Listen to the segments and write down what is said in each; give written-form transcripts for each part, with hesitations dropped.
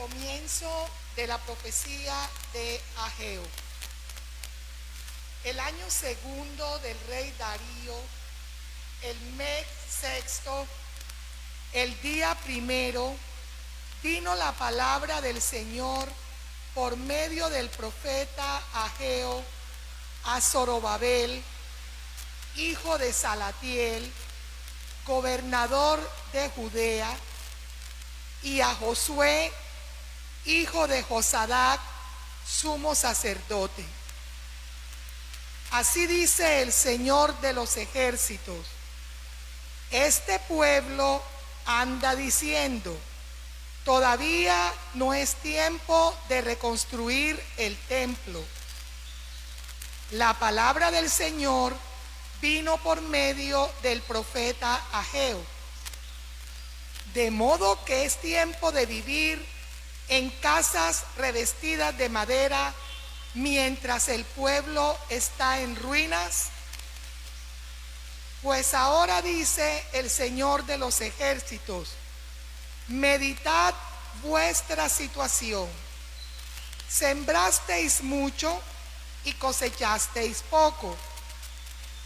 comienzo de la profecía de Ageo. El año segundo del rey Darío, el mes sexto, el día primero, vino la palabra del Señor por medio del profeta Ageo a Zorobabel, hijo de Salatiel, gobernador de Judea, y a Josué, hijo de Josadac, sumo sacerdote. Así dice el Señor de los ejércitos: este pueblo anda diciendo, todavía no es tiempo de reconstruir el templo. La palabra del Señor vino por medio del profeta Ageo. De modo que es tiempo de vivir en casas revestidas de madera mientras el pueblo está en ruinas. Pues ahora dice el Señor de los ejércitos: meditad vuestra situación. Sembrasteis mucho y cosechasteis poco.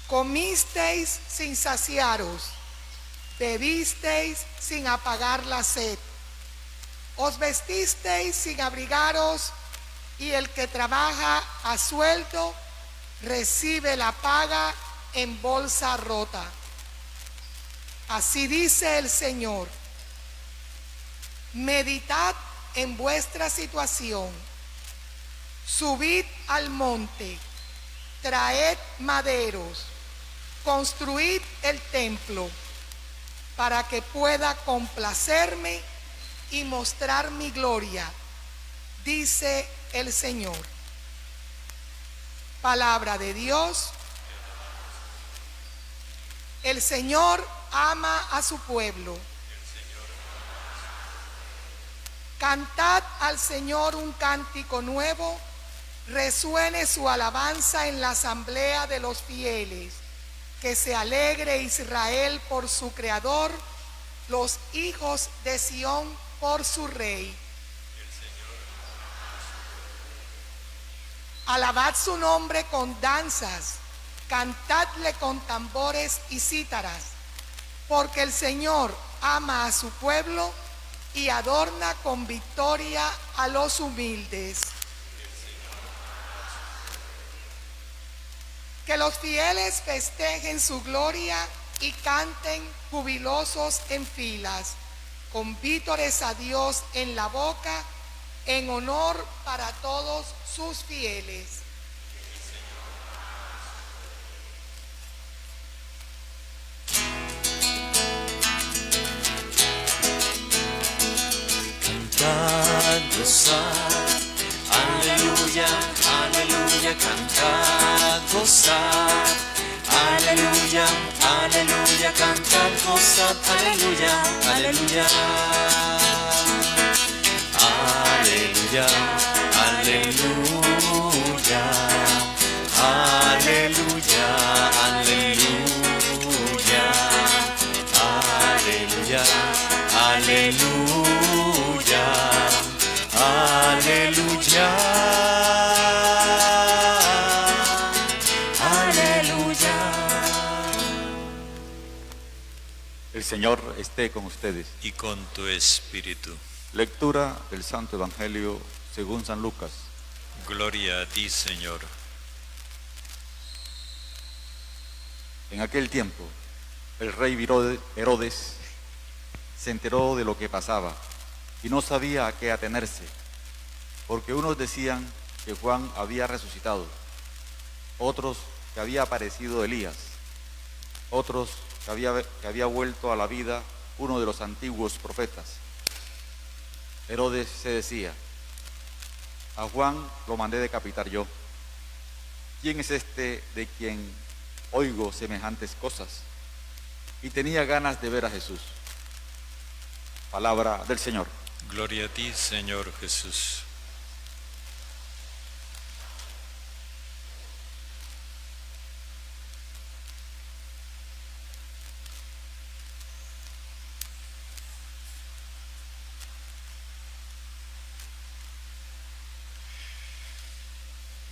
Comisteis sin saciaros, bebisteis sin apagar la sed. Os vestisteis sin abrigaros, y el que trabaja a sueldo recibe la paga en bolsa rota. Así dice el Señor: meditad en vuestra situación. Subid al monte, traed maderos, construid el templo, para que pueda complacerme y mostrar mi gloria, dice el Señor. Palabra de Dios. El Señor ama a su pueblo. Cantad al Señor un cántico nuevo, resuene su alabanza en la asamblea de los fieles. Que se alegre Israel por su Creador, los hijos de Sión por su Rey. Alabad su nombre con danzas, cantadle con tambores y cítaras, porque el Señor ama a su pueblo y adorna con victoria a los humildes. Que los fieles festejen su gloria y canten jubilosos en filas, con vítores a Dios en la boca, en honor para todos sus fieles. Cantad, gozad, aleluya, aleluya, cantad, gozad, aleluya, aleluya, cantad, gozad, aleluya, aleluya, aleluya, aleluya, aleluya, aleluya, aleluya, aleluya, aleluya, aleluya. El Señor esté con ustedes. Y con tu espíritu. Lectura del Santo Evangelio según San Lucas. Gloria a ti, Señor. En aquel tiempo, el rey Herodes se enteró de lo que pasaba y no sabía a qué atenerse, porque unos decían que Juan había resucitado, otros que había aparecido Elías, otros que había vuelto a la vida uno de los antiguos profetas. Herodes se decía: a Juan lo mandé decapitar yo. ¿Quién es este de quien oigo semejantes cosas? Y tenía ganas de ver a Jesús. Palabra del Señor. Gloria a ti, Señor Jesús.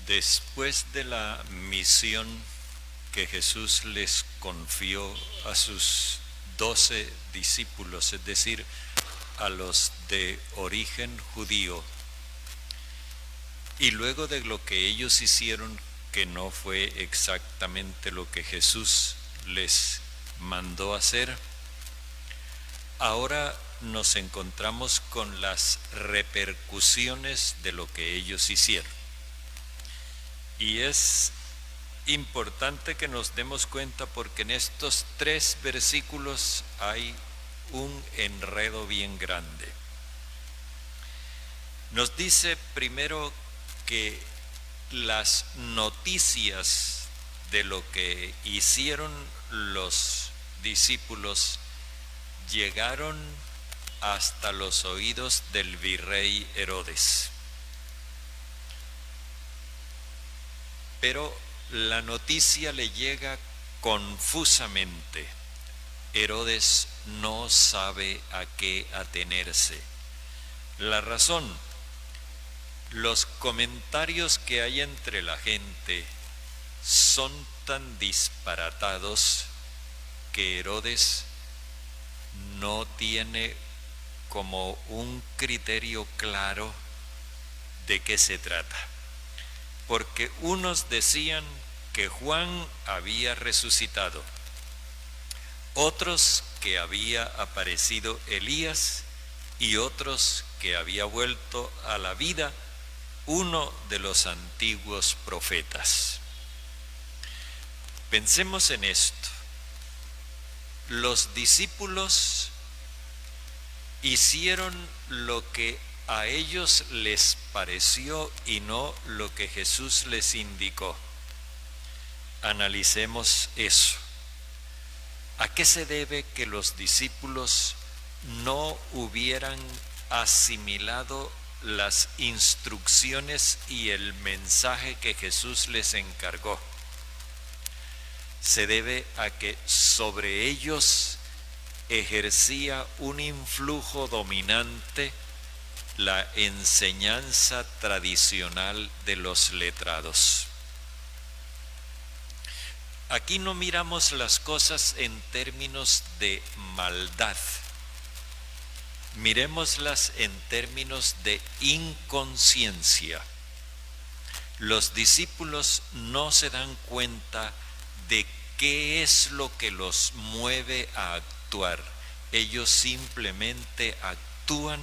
Después de la misión que Jesús les confió a sus 12 discípulos, es decir, a los de origen judío, y luego de lo que ellos hicieron, que no fue exactamente lo que Jesús les mandó hacer, ahora nos encontramos con las repercusiones de lo que ellos hicieron. Y es importante que nos demos cuenta porque en estos 3 versículos hay un enredo bien grande. Nos dice primero que las noticias de lo que hicieron los discípulos llegaron hasta los oídos del virrey Herodes. Pero la noticia le llega confusamente. Herodes no sabe a qué atenerse. La razón, los comentarios que hay entre la gente son tan disparatados que Herodes no tiene como un criterio claro de qué se trata. Porque unos decían que Juan había resucitado, otros que había aparecido Elías y otros que había vuelto a la vida uno de los antiguos profetas. Pensemos en esto. Los discípulos hicieron lo que a ellos les pareció y no lo que Jesús les indicó. Analicemos eso. ¿A qué se debe que los discípulos no hubieran asimilado las instrucciones y el mensaje que Jesús les encargó? Se debe a que sobre ellos ejercía un influjo dominante la enseñanza tradicional de los letrados. Aquí no miramos las cosas en términos de maldad, miremoslas en términos de inconsciencia. Los discípulos no se dan cuenta de qué es lo que los mueve a actuar. Ellos simplemente actúan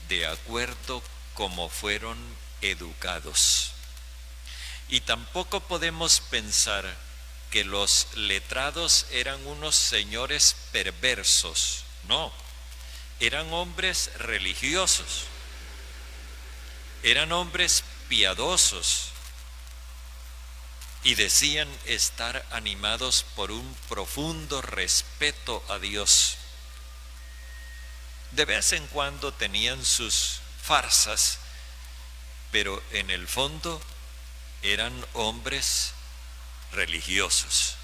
de acuerdo como fueron educados. Y tampoco podemos pensar que los letrados eran unos señores perversos. No, eran hombres religiosos, eran hombres piadosos y decían estar animados por un profundo respeto a Dios. De vez en cuando tenían sus farsas, pero en el fondo eran hombres religiosos.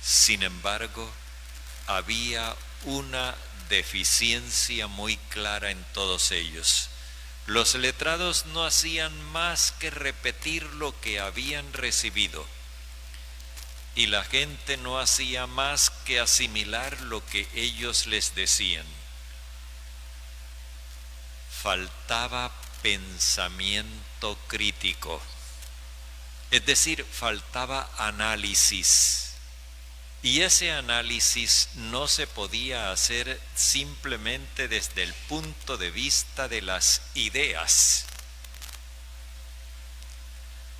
Sin embargo, había una deficiencia muy clara en todos ellos. Los letrados no hacían más que repetir lo que habían recibido, y la gente no hacía más que asimilar lo que ellos les decían. Faltaba pensamiento crítico, es decir, faltaba análisis. Y ese análisis no se podía hacer simplemente desde el punto de vista de las ideas.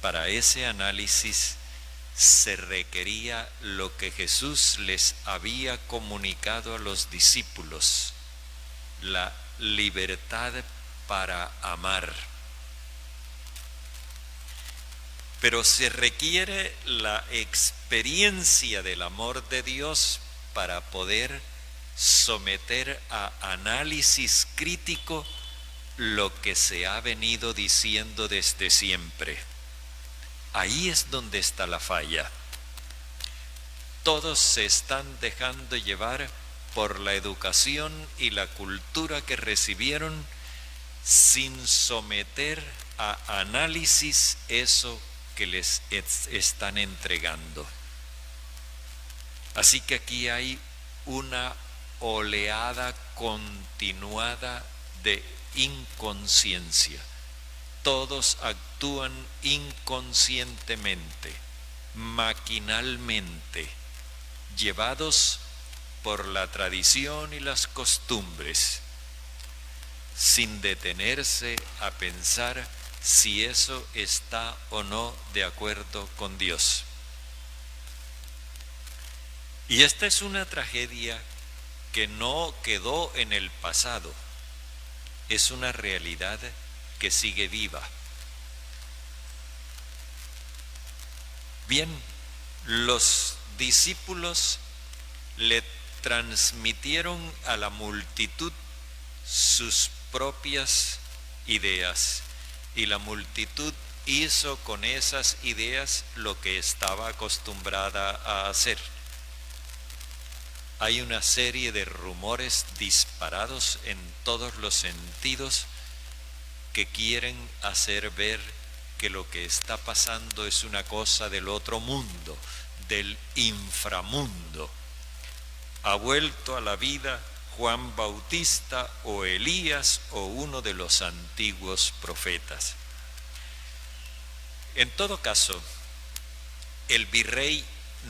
Para ese análisis se requería lo que Jesús les había comunicado a los discípulos: la libertad para amar. Pero se requiere la experiencia del amor de Dios para poder someter a análisis crítico lo que se ha venido diciendo desde siempre. Ahí es donde está la falla. Todos se están dejando llevar por la educación y la cultura que recibieron sin someter a análisis eso que les están entregando. Así que aquí hay una oleada continuada de inconsciencia. Todos actúan inconscientemente, maquinalmente, llevados por la tradición y las costumbres, sin detenerse a pensar si eso está o no de acuerdo con Dios. Y esta es una tragedia que no quedó en el pasado, es una realidad que sigue viva. Bien, los discípulos le transmitieron a la multitud sus propias ideas y la multitud hizo con esas ideas lo que estaba acostumbrada a hacer. Hay una serie de rumores disparados en todos los sentidos que quieren hacer ver que lo que está pasando es una cosa del otro mundo, del inframundo. Ha vuelto a la vida Juan Bautista o Elías o uno de los antiguos profetas. En todo caso, el virrey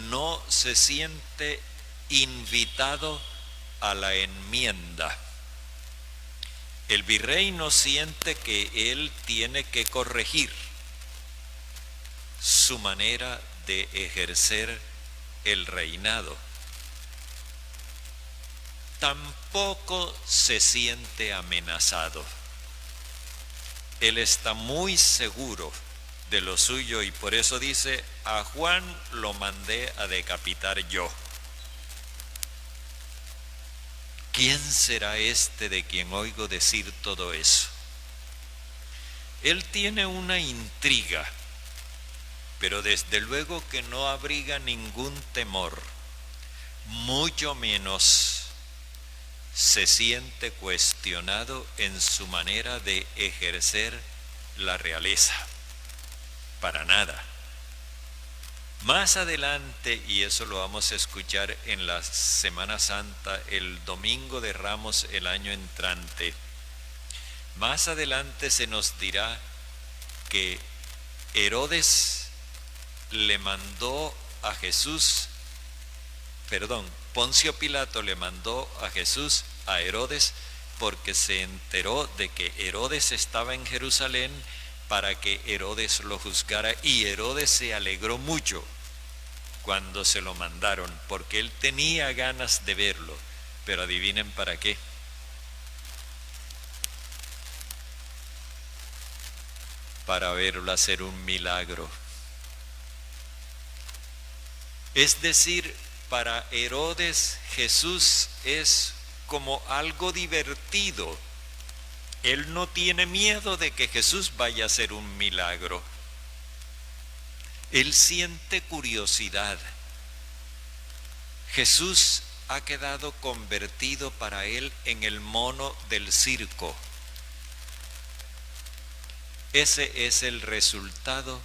no se siente invitado a la enmienda. El virrey no siente que él tiene que corregir su manera de ejercer el reinado. Tampoco se siente amenazado. Él está muy seguro de lo suyo y por eso dice: a Juan lo mandé a decapitar yo. ¿Quién será este de quien oigo decir todo eso? Él tiene una intriga, pero desde luego que no abriga ningún temor, mucho menos se siente cuestionado en su manera de ejercer la realeza. Para nada. Más adelante, y eso lo vamos a escuchar en la Semana Santa, el Domingo de Ramos el año entrante, más adelante se nos dirá que Herodes le mandó a Jesús, Poncio Pilato le mandó a Jesús a Herodes porque se enteró de que Herodes estaba en Jerusalén para que Herodes lo juzgara, y Herodes se alegró mucho cuando se lo mandaron porque él tenía ganas de verlo, pero adivinen para qué. Para verlo hacer un milagro. Es decir, para Herodes Jesús es como algo divertido. Él no tiene miedo de que Jesús vaya a hacer un milagro. Él siente curiosidad. Jesús ha quedado convertido para él en el mono del circo. Ese es el resultado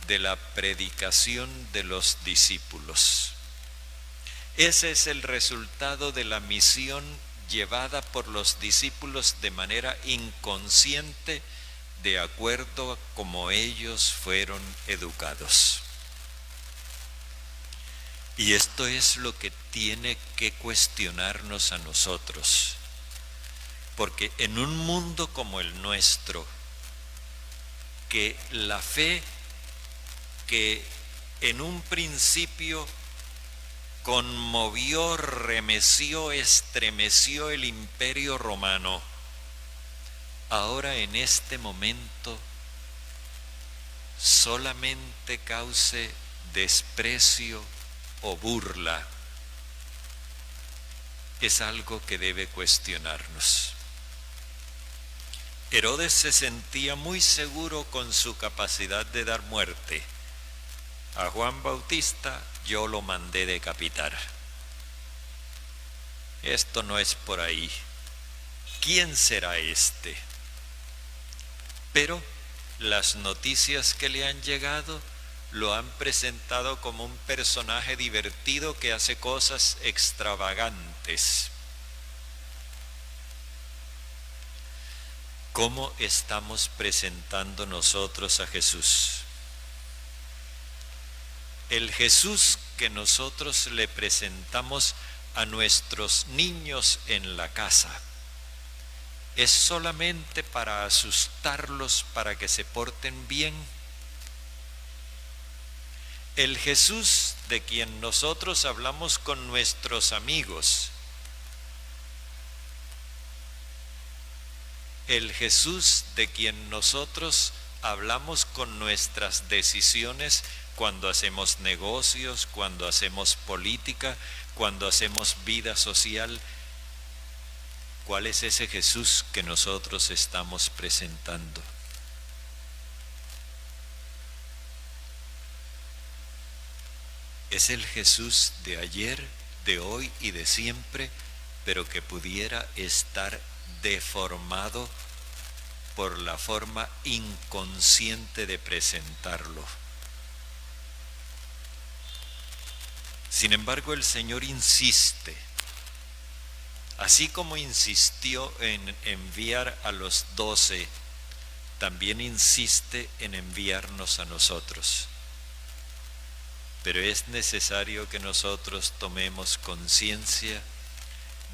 de la predicación de los discípulos. Ese es el resultado de la misión llevada por los discípulos de manera inconsciente, de acuerdo a como ellos fueron educados. Y esto es lo que tiene que cuestionarnos a nosotros, porque en un mundo como el nuestro, que la fe que en un principio conmovió, remeció, estremeció el Imperio Romano, ahora en este momento solamente cause desprecio o burla, es algo que debe cuestionarnos. Herodes se sentía muy seguro con su capacidad de dar muerte. A Juan Bautista yo lo mandé decapitar. Esto no es por ahí. ¿Quién será este? pero las noticias que le han llegado lo han presentado como un personaje divertido que hace cosas extravagantes. ¿Cómo estamos presentando nosotros a Jesús? El Jesús que nosotros le presentamos a nuestros niños en la casa, ¿es solamente para asustarlos para que se porten bien? El Jesús de quien nosotros hablamos con nuestros amigos, el Jesús de quien nosotros hablamos con nuestras decisiones cuando hacemos negocios, cuando hacemos política, cuando hacemos vida social, ¿cuál es ese Jesús que nosotros estamos presentando? Es el Jesús de ayer, de hoy y de siempre, pero que pudiera estar deformado por la forma inconsciente de presentarlo. Sin embargo, el Señor insiste, así como insistió en enviar a los 12, también insiste en enviarnos a nosotros. Pero es necesario que nosotros tomemos conciencia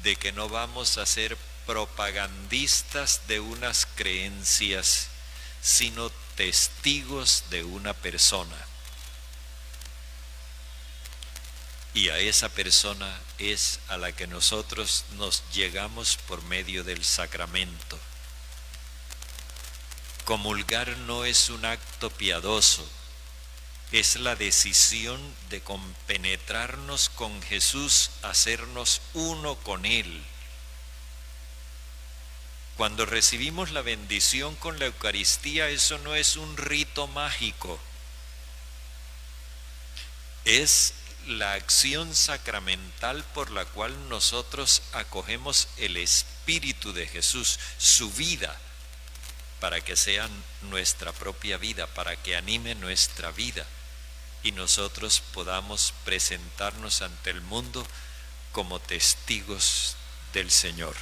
de que no vamos a ser propagandistas de unas creencias, sino testigos de una persona. Y a esa persona es a la que nosotros nos llegamos por medio del sacramento. Comulgar no es un acto piadoso, es la decisión de compenetrarnos con Jesús, hacernos uno con Él. Cuando recibimos la bendición con la Eucaristía, eso no es un rito mágico, es la acción sacramental por la cual nosotros acogemos el Espíritu de Jesús, su vida, para que sea nuestra propia vida, para que anime nuestra vida y nosotros podamos presentarnos ante el mundo como testigos del Señor.